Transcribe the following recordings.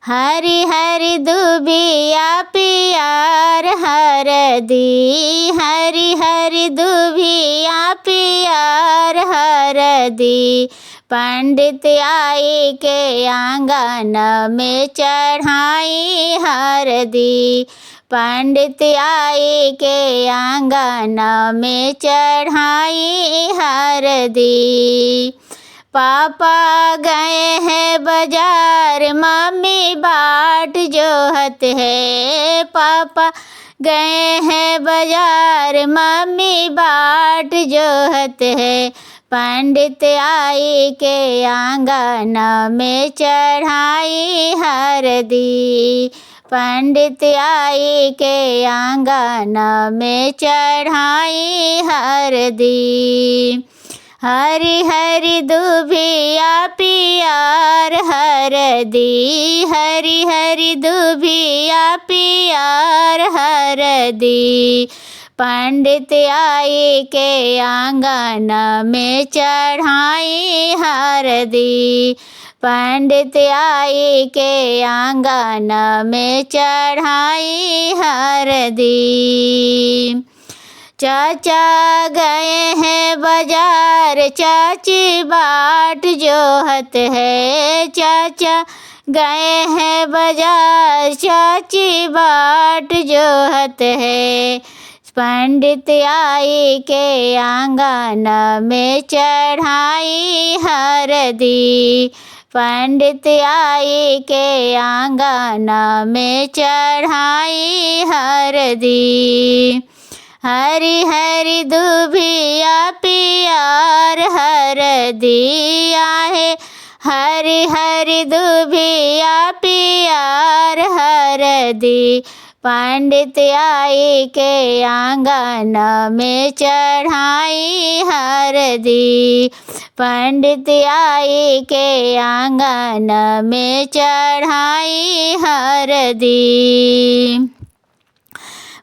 हरी हरी दुबिया पियर हरदी, हरी हरी दुबिया पियर हरदी। पंडित आई के आंगन में चढ़ाई हरदी, पंडित आई के आंगन में चढ़ाई हरदी। पापा गए हैं बाजार, मम्मी बाट जोहत है। पापा गए हैं बाजार, मम्मी बाट जोहत है। पंडित आई के आंगन में चढ़ाई हरदी, पंडित आई के आंगन में चढ़ाई हरदी। हरी हरी दुबिया पियर हरदी, हरी हरी दुबिया पियर हरदी। पंडित आई के आंगन में चढ़ाई हरदी, पंडित आई के आंगन में चढ़ाई हरदी। चाचा गए हैं बाजार, चाची बाट जोहत है। चाचा गए हैं बाजार, चाची बाट जोहत है। पंडित आई के आंगन में चढ़ाई हरदी, पंडित आई के आंगन में चढ़ाई हरदी। हरी हरी दुबिया पियर हरदी आहे, हरी हरी दुबिया पियर हरदी। पंडित आई के आंगन में चढ़ाई हरदी, पंडित आई के आंगन में चढ़ाई हरदी।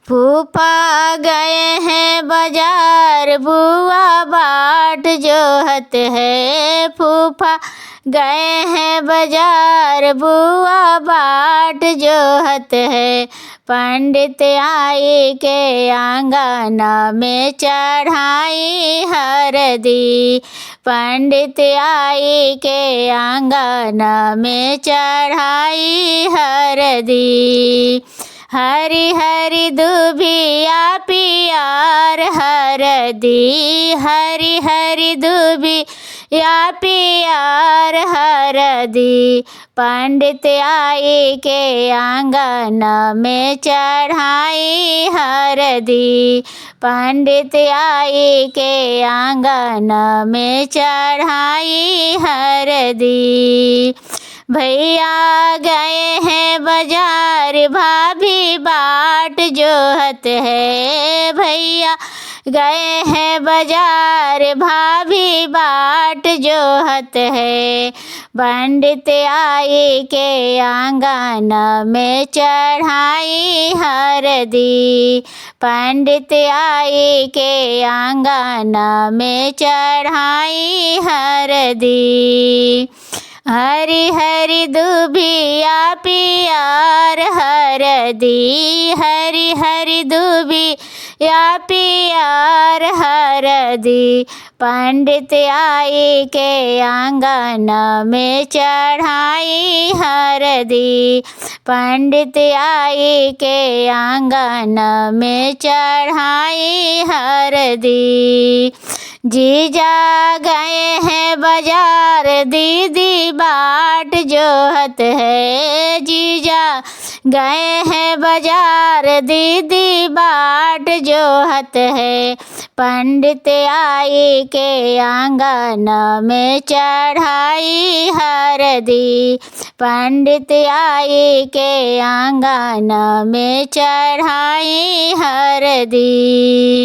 फूफा गए हैं बाजार, बुआ बाट जोहत है। फूफा गए हैं बाजार, बुआ बाट जोहत है। पंडित आई के आंगन में चढ़ाई हरदी, पंडित आई के आंगन में चढ़ाई हरदी। हरी हरी दुबिया पियर हरदी, हरी हरी दुबिया पियर हरदी। पंडित आई के आंगन में चढ़ाई हरदी, पंडित आई के आंगन में चढ़ाई हरदी। भैया गए हैं बाजार, भाभी बाट जोहत है। भैया गए हैं बाजार, भाभी बाट जोहत है। पंडित आई के आंगन में चढ़ाई हरदी, पंडित आई के आंगन में चढ़ाई हरदी। हरी हरी दुबिया पियर हरदी, हरी हरी दुबिया पियर हरदी। पंडित आई के आंगन में चढ़ाई हरदी, पंडित आई के आंगन में चढ़ाई हरदी। जीजा गए हैं बाजार, दीदी बाट जोहत है। जीजा गए हैं बाजार, दीदी बाट जोहत है। पंडित आई के आंगन में चढ़ाई हरदी, पंडित आई के आंगन में चढ़ाई हरदी।